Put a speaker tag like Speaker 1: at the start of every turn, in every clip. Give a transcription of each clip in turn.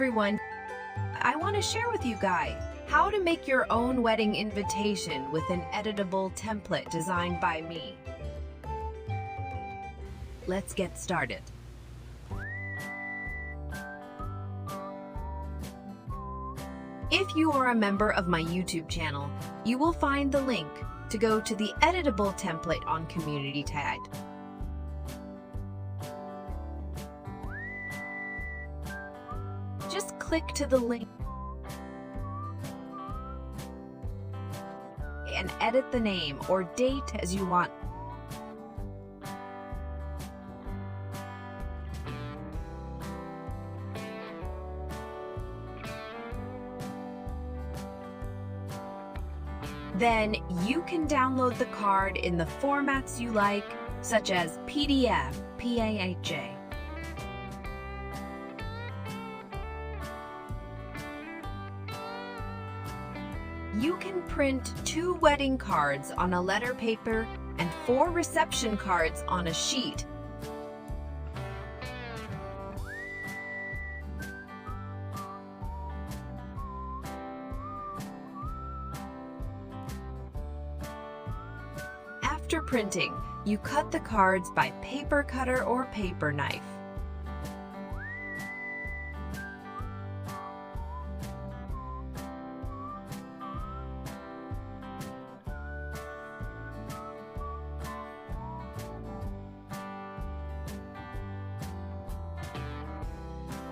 Speaker 1: everyone! I want to share with you guys how to make your own wedding invitation with an editable template designed by me. Let's get started. If you are a member of my YouTube channel, you will find the link to go to the editable template on Community tab. Just click to the link and edit the name or date as you want. Then you can download the card in the formats you like, such as PDF, PAHA. You can print 2 wedding cards on a letter paper and 4 reception cards on a sheet. After printing, you cut the cards by paper cutter or paper knife.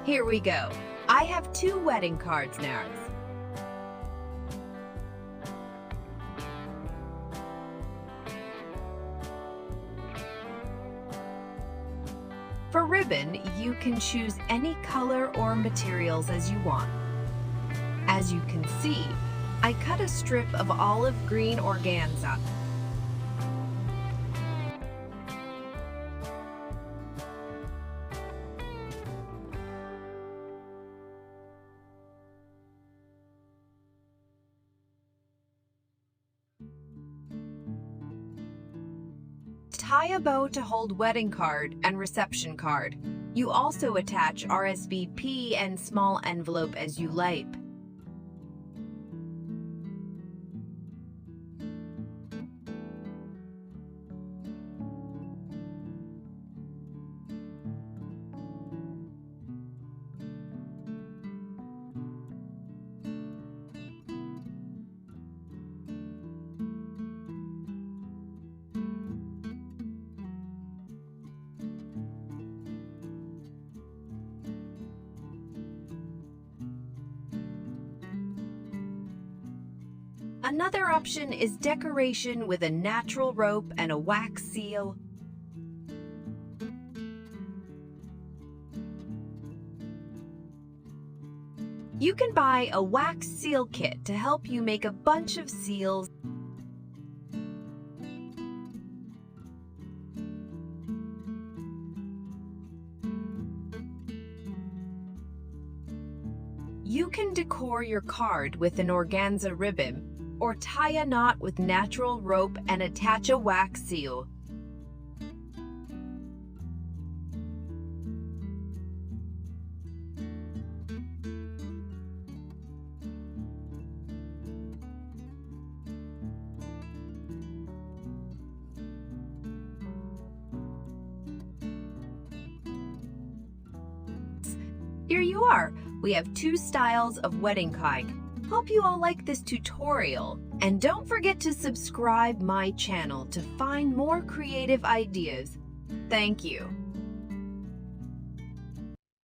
Speaker 1: Here we go. I have 2 wedding cards now. For ribbon, you can choose any color or materials as you want. As you can see, I cut a strip of olive green organza. Tie a bow to hold wedding card and reception card. You also attach RSVP and small envelope as you like. Another option is decoration with a natural rope and a wax seal. You can buy a wax seal kit to help you make a bunch of seals. You can decor your card with an organza ribbon, or tie a knot with natural rope and attach a wax seal. Here you are! We have 2 styles of wedding card. Hope you all like this tutorial, and don't forget to subscribe my channel to find more creative ideas. Thank you.